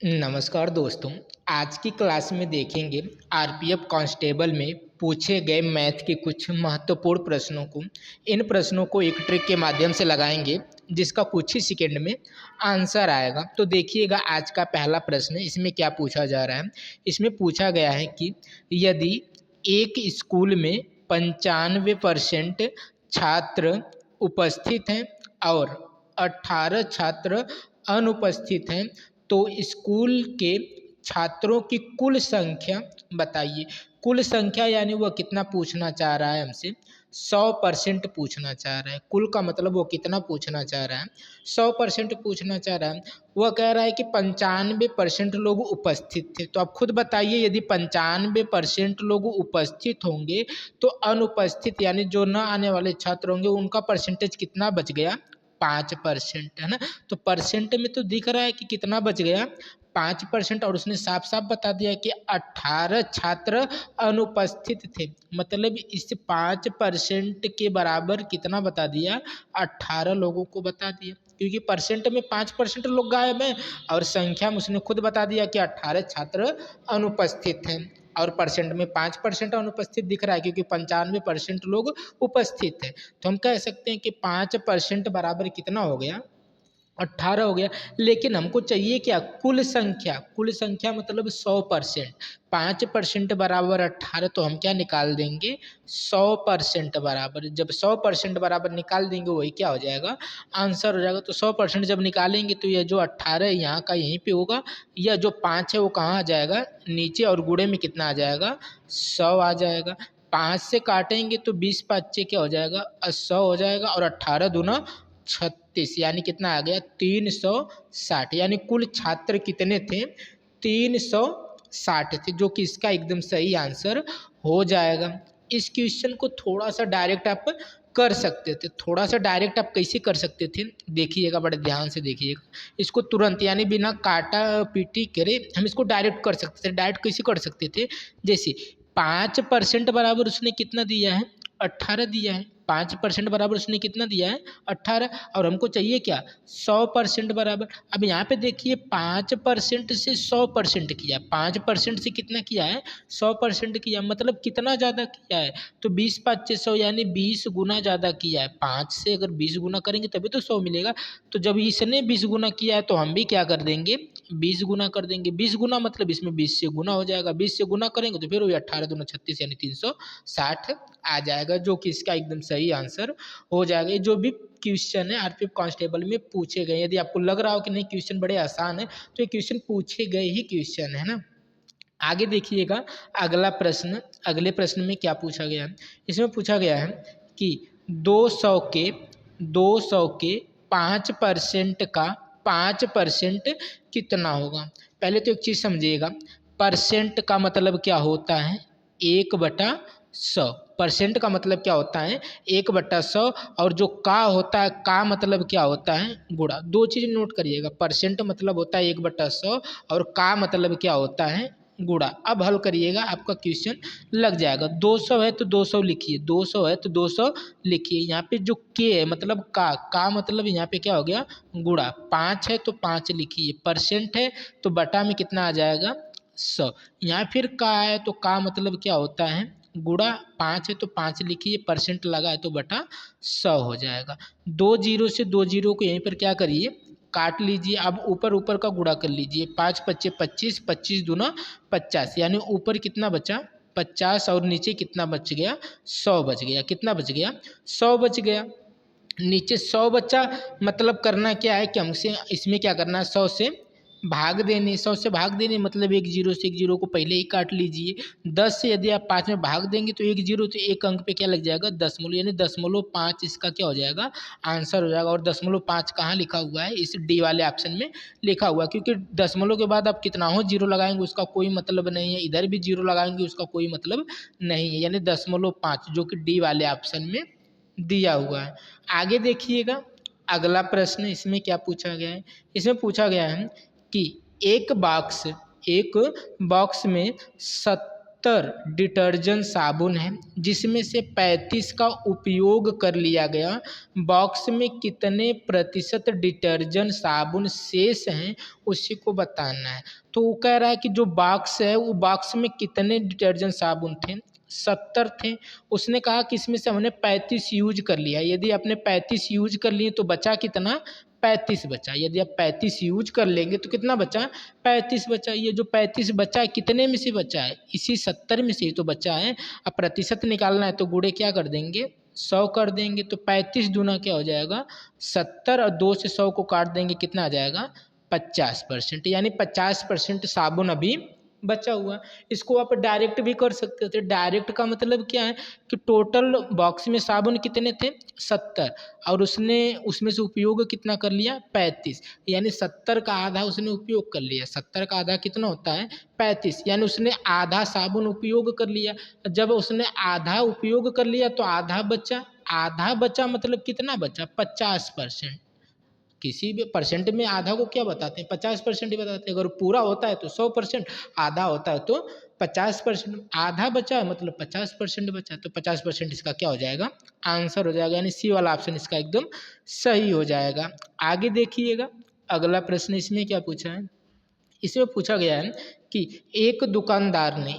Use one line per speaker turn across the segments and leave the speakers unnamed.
नमस्कार दोस्तों। आज की क्लास में देखेंगे आरपीएफ कांस्टेबल में पूछे गए मैथ के कुछ महत्वपूर्ण प्रश्नों को। इन प्रश्नों को एक ट्रिक के माध्यम से लगाएंगे जिसका कुछ ही सेकंड में आंसर आएगा। तो देखिएगा, आज का पहला प्रश्न है, इसमें क्या पूछा जा रहा है। इसमें पूछा गया है कि यदि एक स्कूल में 95% छात्र उपस्थित हैं और 18 छात्र अनुपस्थित हैं, तो स्कूल के छात्रों की कुल संख्या बताइए। कुल संख्या यानी वह कितना पूछना चाह रहा है हमसे, 100% पूछना चाह रहा है। कुल का मतलब वो कितना पूछना चाह रहा है, 100% पूछना चाह रहा है। वह कह रहा है कि 95% लोग उपस्थित थे। तो आप खुद बताइए, यदि 95% लोग उपस्थित होंगे तो अनुपस्थित यानी जो न आने वाले छात्र होंगे उनका परसेंटेज कितना बच गया, 5%, है ना। तो परसेंट में तो दिख रहा है कि कितना बच गया, 5%। और उसने साफ साफ बता दिया कि 18 छात्र अनुपस्थित थे। मतलब इस 5% के बराबर कितना बता दिया, 18 लोगों को बता दिया, क्योंकि परसेंट में 5% लोग गायब हैं और संख्या में उसने खुद बता दिया कि 18 छात्र अनुपस्थित हैं। और परसेंट में 5% अनुपस्थित दिख रहा है, क्योंकि 95% लोग उपस्थित हैं। तो हम कह सकते हैं कि 5% बराबर कितना हो गया, 18 हो गया। लेकिन हमको चाहिए क्या, कुल संख्या। कुल संख्या मतलब 100%। 5% बराबर 18, तो हम क्या निकाल देंगे, 100% बराबर। जब 100% बराबर निकाल देंगे वही क्या हो जाएगा, आंसर हो जाएगा। तो 100% जब निकालेंगे तो यह जो 18 है यहाँ का यहीं पे होगा, यह जो 5 है वो कहाँ आ जाएगा, नीचे, और गुणे में कितना आ जाएगा, 100 आ जाएगा। 5 से काटेंगे तो 20 5 क्या हो जाएगा, 100 हो जाएगा। और 18 दूना 36 यानी कितना आ गया, 360। यानी कुल छात्र कितने थे, 360 थे, जो कि इसका एकदम सही आंसर हो जाएगा। इस क्वेश्चन को थोड़ा सा डायरेक्ट आप कर सकते थे। थोड़ा सा डायरेक्ट आप कैसे कर सकते थे, देखिएगा, बड़े ध्यान से देखिएगा। इसको तुरंत यानी बिना काटा पीटी करे हम इसको डायरेक्ट कर सकते थे। डायरेक्ट कैसे कर सकते थे, जैसे 5% बराबर उसने कितना दिया है, 18 दिया है। 5% बराबर उसने कितना दिया है, 18। और हमको चाहिए क्या, 100% बराबर। अब यहाँ पे देखिए, 5% से 100% किया, 5% से कितना किया है, 100% किया। मतलब कितना ज़्यादा किया है, तो 20 5 100 यानी 20 गुना ज़्यादा किया है। 5 से अगर 20 गुना करेंगे तभी तो 100 मिलेगा। तो जब इसने 20 गुना किया है तो हम भी क्या कर देंगे, 20 गुना कर देंगे। 20 गुना मतलब इसमें 20 से गुना हो जाएगा। 20 से गुना करेंगे तो फिर वही 18 दूना 36 यानी 360 आ जाएगा, जो कि इसका एकदम सही आंसर हो जाएगा। ये जो भी क्वेश्चन है आरपीएफ कांस्टेबल में पूछे गए, यदि आपको लग रहा हो कि नहीं क्वेश्चन बड़े आसान है, तो ये क्वेश्चन पूछे गए ही क्वेश्चन है ना। आगे देखिएगा, अगला प्रश्न। अगले प्रश्न में क्या पूछा गया है, इसमें पूछा गया है कि 200 के 5% का 5% कितना होगा। पहले तो एक चीज़ समझिएगा, परसेंट का मतलब क्या होता है, 1/100। परसेंट का मतलब क्या होता है, 1/100। और जो का होता है, का मतलब क्या होता है, गुणा। दो चीज़ नोट करिएगा, परसेंट मतलब होता है 1/100 और का मतलब क्या होता है, गुणा। अब हल करिएगा, आपका क्वेश्चन लग जाएगा। 200 है तो 200 लिखिए, 200 है तो 200 लिखिए। यहाँ पे जो के है मतलब का मतलब यहाँ पे क्या हो गया, गुणा। 5 है तो 5 लिखिए, परसेंट है तो बटा में कितना आ जाएगा, 100। यहाँ फिर का है तो का मतलब क्या होता है, गुणा। 5 है तो 5 लिखिए, परसेंट लगा है तो बटा 100 हो जाएगा। 2 जीरो से 2 जीरो को यहीं पर क्या करिए, काट लीजिए। अब ऊपर ऊपर का गुणा कर लीजिए, 5 5 25, 25 दूना 50, यानी ऊपर कितना बचा, 50, और नीचे कितना बच गया, 100 बच गया। कितना बच गया, 100 बच गया। नीचे 100 बचा, मतलब करना क्या है कि हमसे इसमें क्या करना है, 100 से भाग देने। 100 से भाग देने मतलब एक जीरो से एक जीरो को पहले ही काट लीजिए। 10 से यदि आप 5 में भाग देंगे तो एक जीरो, तो एक अंक पे क्या लग जाएगा, दशमलव, यानी 0.5 इसका क्या हो जाएगा, आंसर हो जाएगा। और 0.5 कहाँ लिखा हुआ है, इस डी वाले ऑप्शन में लिखा हुआ है, क्योंकि दशमलव के बाद आप कितना हो जीरो लगाएंगे उसका कोई मतलब नहीं है, इधर भी जीरो लगाएंगे उसका कोई मतलब नहीं है, यानी 0.5 जो कि डी वाले ऑप्शन में दिया हुआ है। आगे देखिएगा, अगला प्रश्न इसमें क्या पूछा गया है, इसमें पूछा गया है कि एक बॉक्स में डिटर्जेंट साबुन है जिसमें से 35 का उपयोग कर लिया गया, बॉक्स में कितने प्रतिशत डिटर्जेंट साबुन शेष हैं उसी को बताना है। तो वो कह रहा है कि जो बॉक्स है वो बॉक्स में कितने डिटर्जेंट साबुन थे, 70 थे। उसने कहा कि इसमें से हमने 35 यूज कर लिया। यदि आपने 35 यूज कर लिए तो बचा कितना, 35 बचा। यदि आप 35 यूज कर लेंगे तो कितना बचा, 35 बचा। ये जो 35 बचा है कितने में से बचा है, इसी 70 में से ही तो बचा है। अब प्रतिशत निकालना है तो गुणे क्या कर देंगे, 100 कर देंगे। तो 35 दूना क्या हो जाएगा 70, और 2 से 100 को काट देंगे कितना आ जाएगा 50%। यानी 50% साबुन अभी बचा हुआ। इसको आप डायरेक्ट भी कर सकते थे। डायरेक्ट का मतलब क्या है कि टोटल बॉक्स में साबुन कितने थे 70, और उसने उसमें से उपयोग कितना कर लिया 35, यानी 70 का आधा उसने उपयोग कर लिया। 70 का आधा कितना होता है 35, यानी उसने आधा साबुन उपयोग कर लिया। जब उसने आधा उपयोग कर लिया तो आधा बचा। आधा बचा मतलब कितना बचा 50%। किसी भी परसेंट में आधा को क्या बताते हैं 50% ही बताते हैं। अगर पूरा होता है तो 100%, आधा होता है तो 50%। आधा बचा है मतलब 50% बचा, तो 50% इसका क्या हो जाएगा आंसर हो जाएगा, यानी सी वाला ऑप्शन इसका एकदम सही हो जाएगा। आगे देखिएगा अगला प्रश्न इसमें क्या पूछा है। इसमें पूछा गया है कि एक दुकानदार ने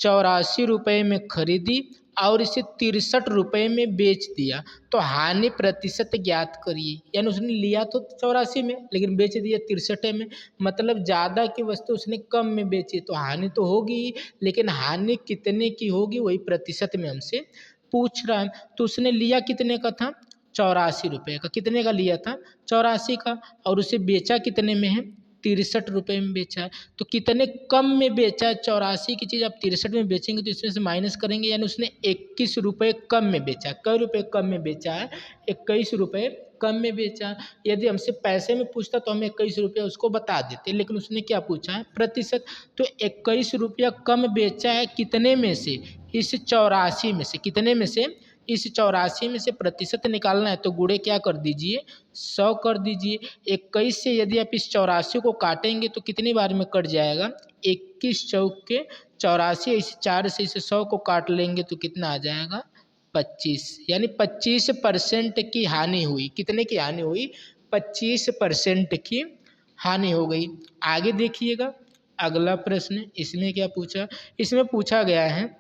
84 रुपये में खरीदी और इसे 63 रुपये में बेच दिया, तो हानि प्रतिशत ज्ञात करिए। यानी उसने लिया तो 84 में लेकिन बेच दिया 63 में, मतलब ज़्यादा की वस्तु उसने कम में बेची तो हानि तो होगी ही, लेकिन हानि कितने की होगी वही प्रतिशत में हमसे पूछ रहा है। तो उसने लिया कितने का था 84 रुपये का। कितने का लिया था 84 का, और उसे बेचा कितने में है 63 रुपये में बेचा है। तो कितने कम में बेचा है, 84 की चीज़ आप 63 में बेचेंगे तो इसमें से माइनस करेंगे, यानी उसने 21 रुपये कम में बेचा। कई रुपये कम में बेचा है 21 रुपये कम में बेचा। यदि हमसे पैसे में पूछता तो हम 21 रुपये उसको बता देते, लेकिन उसने क्या पूछा है प्रतिशत। तो 21 रुपया कम बेचा है कितने में से, इस 84 में से। कितने में से, इस 84 में से प्रतिशत निकालना है तो गुणे क्या कर दीजिए 100 कर दीजिए। 21 से यदि आप इस 84 को काटेंगे तो कितनी बार में कट जाएगा 21 चौक के 84, इस 4 से इस 100 को काट लेंगे तो कितना आ जाएगा 25, यानी 25% की हानि हुई। कितने की हानि हुई 25% की हानि हो गई। आगे देखिएगा अगला प्रश्न इसमें क्या पूछा। इसमें पूछा गया है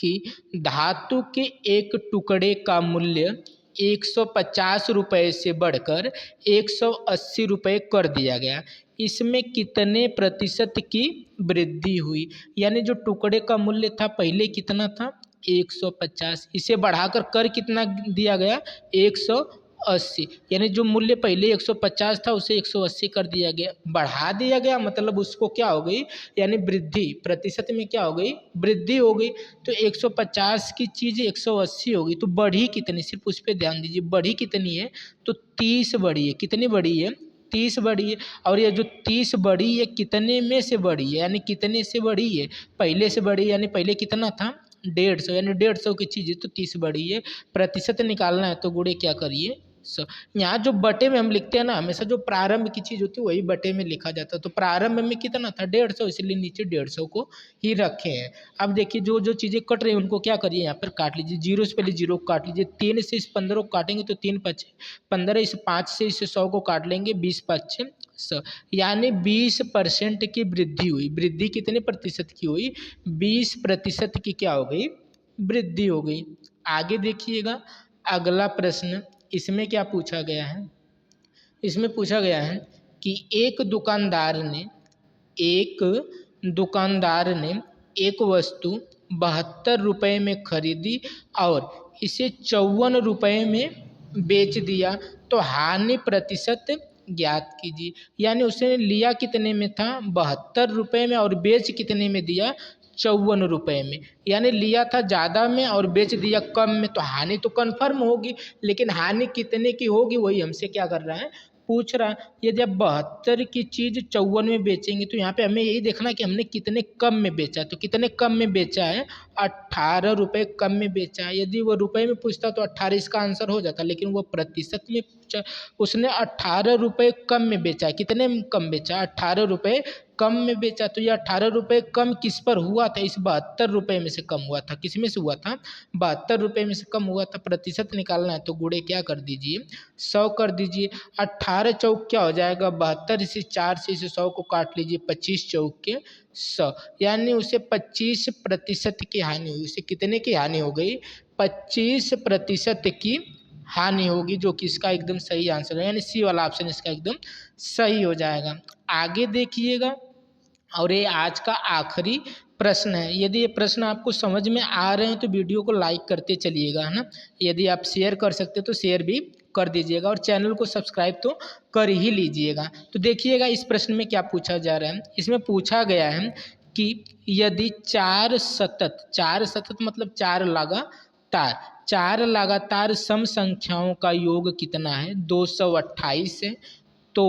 कि धातु के एक टुकड़े का मूल्य 150 रुपये से बढ़कर 180 रुपये कर दिया गया, इसमें कितने प्रतिशत की वृद्धि हुई। यानी जो टुकड़े का मूल्य था पहले कितना था 150, इसे बढ़ाकर कर कितना दिया गया 180, यानी जो मूल्य पहले 150 था उसे 180 कर दिया गया। बढ़ा दिया गया मतलब उसको क्या हो गई, यानी वृद्धि, प्रतिशत में क्या हो गई वृद्धि हो गई। तो 150 की चीज़ 180 हो गई, तो बढ़ी कितनी, सिर्फ उस पर ध्यान दीजिए। बढ़ी कितनी है तो 30 बढ़ी है। कितनी बढ़ी है 30 बढ़ी है। और ये जो 30 बढ़ी है कितने में से बढ़ी है, यानी कितने से बढ़ी है पहले से बढ़ी, यानी पहले कितना था 150, यानी 150 की चीज़ है तो 30 बढ़ी है। प्रतिशत निकालना है तो गुणे क्या करिए 100। यहाँ जो बटे में हम लिखते हैं ना, हमेशा जो प्रारंभ की चीज़ होती है वही बटे में लिखा जाता है। तो प्रारंभ में कितना था 150, इसलिए नीचे 150 को ही रखे हैं। अब देखिए जो जो चीज़ें कट रही हैं उनको क्या करिए यहाँ पर काट लीजिए। 0 से पहले 0 को काट लीजिए। 3 से इस 15 को काटेंगे तो 3 पचे 15, इस 5 से इस 100 को काट लेंगे 20 पचे 100, यानी 20% की वृद्धि हुई। वृद्धि कितने प्रतिशत की हुई 20% की क्या हो गई वृद्धि हो गई। आगे देखिएगा अगला प्रश्न इसमें क्या पूछा गया है। इसमें पूछा गया है कि एक दुकानदार ने एक वस्तु 72 रुपये में खरीदी और इसे 54 रुपये में बेच दिया, तो हानि प्रतिशत ज्ञात कीजिए। यानी उसने लिया कितने में था 72 रुपये में और बेच कितने में दिया 54 रुपये में, यानी लिया था ज़्यादा में और बेच दिया कम में, तो हानि तो कन्फर्म होगी, लेकिन हानि कितने की होगी वही हमसे क्या कर रहा है पूछ रहा है। यदि आप 72 की चीज़ 54 में बेचेंगे तो यहाँ पे हमें यही देखना कि हमने कितने कम में बेचा, तो कितने कम में बेचा है 18 रुपये कम में बेचा है। यदि वो रुपए में पूछता तो 18 इसका आंसर हो जाता, लेकिन वो प्रतिशत में पूछा, उसने 18 रुपये कम में बेचा। कितने में कम बेचा? 18 रुपये कम में बेचा। तो ये 18 रुपये कम किस पर हुआ था? इस 72 रुपये में से कम हुआ था। किस में से हुआ था? 72 रुपये में से कम हुआ था। प्रतिशत निकालना है तो गुणे क्या कर दीजिए? 100 कर दीजिए। 18 चौक क्या हो जाएगा? 72। इसे 4 से इसे 100 को काट लीजिए, 25 चौक के 100, यानी उसे 25% की हानि हुई। उसे कितने की हानि हो गई? 25% की हानि होगी, जो कि इसका एकदम सही आंसर है, यानी सी वाला ऑप्शन इसका एकदम सही हो जाएगा। आगे देखिएगा, और ये आज का आखिरी प्रश्न है। यदि ये प्रश्न आपको समझ में आ रहे हैं तो वीडियो को लाइक करते चलिएगा, है ना। यदि आप शेयर कर सकते तो शेयर भी कर दीजिएगा, और चैनल को सब्सक्राइब तो कर ही लीजिएगा। तो देखिएगा इस प्रश्न में क्या पूछा जा रहा है। इसमें पूछा गया है कि यदि 4 सतत मतलब 4 लगातार सम संख्याओं का योग कितना है? 228 है। तो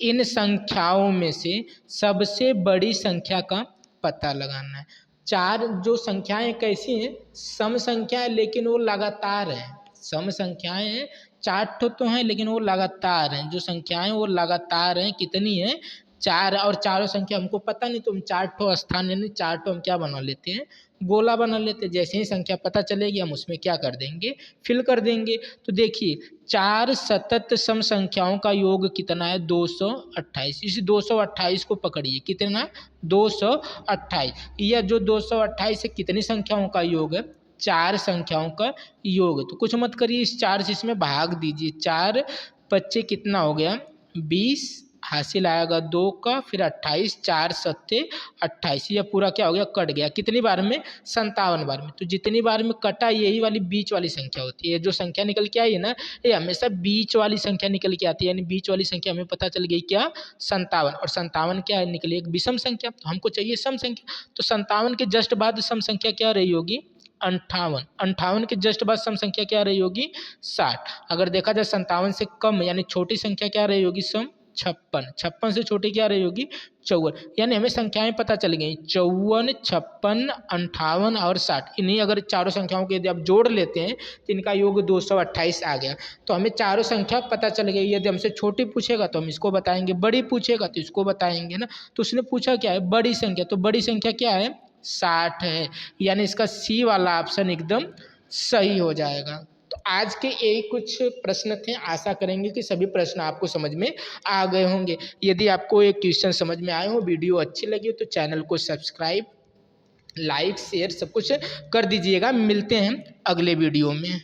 इन संख्याओं में से सबसे बड़ी संख्या का पता लगाना है। 4 जो संख्याएं कैसी हैं? सम संख्या है, लेकिन वो लगातार है। सम संख्याएं हैं, 4 ठो तो हैं, लेकिन वो लगातार हैं। जो संख्याएं वो लगातार हैं, कितनी है? 4। और चारों संख्या हमको पता नहीं, तो हम 4 ठो स्थान यानी 4 ठो हम क्या बना लेते हैं? गोला बना लेते हैं। जैसे ही संख्या पता चलेगी हम उसमें क्या कर देंगे? फिल कर देंगे। तो देखिए 4 सतत सम संख्याओं का योग कितना है? 228। इस 228 को पकड़िए। कितना? 228। यह जो 228 है कितनी संख्याओं का योग है? 4 संख्याओं का योग। तो कुछ मत करिए, इस 4 से इसमें भाग दीजिए। 4 पच्चे कितना हो गया? 20। हासिल आएगा 2 का, फिर 28, 4 सत्ते 28। यह पूरा क्या हो गया? कट गया। कितनी बार में? 57 बार में। तो जितनी बार में कटा यही वाली बीच वाली संख्या होती है। जो संख्या निकल के आई है ना, ये हमेशा बीच वाली संख्या निकल के आती है, यानी बीच वाली संख्या हमें पता चल गई क्या? 57। और 57 क्या है? निकली एक विषम संख्या, तो हमको चाहिए सम संख्या। तो 57 के जस्ट बाद सम संख्या क्या रही होगी? 58। 58 के जस्ट बाद सम संख्या क्या रही होगी? 60। अगर देखा जाए 57 से कम यानी छोटी संख्या क्या रही होगी? सम 56। 56 से छोटी क्या रही होगी? 54। यानी हमें संख्याएं पता चल गई, 54, 56, 58 और 60। इन्हीं अगर चारों संख्याओं के यदि आप जोड़ लेते हैं तो इनका योग 228 आ गया। तो हमें चारों संख्या पता चल गई। यदि हमसे छोटी पूछेगा तो हम इसको बताएंगे, बड़ी पूछेगा तो इसको बताएंगे ना। तो उसने पूछा क्या है? बड़ी संख्या। तो बड़ी संख्या क्या है? 60 है, यानी इसका सी वाला ऑप्शन एकदम सही हो जाएगा। तो आज के यही कुछ प्रश्न थे। आशा करेंगे कि सभी प्रश्न आपको समझ में आ गए होंगे। यदि आपको ये क्वेश्चन समझ में आए हो, वीडियो अच्छी लगी हो, तो चैनल को सब्सक्राइब, लाइक, शेयर सब कुछ कर दीजिएगा। मिलते हैं अगले वीडियो में।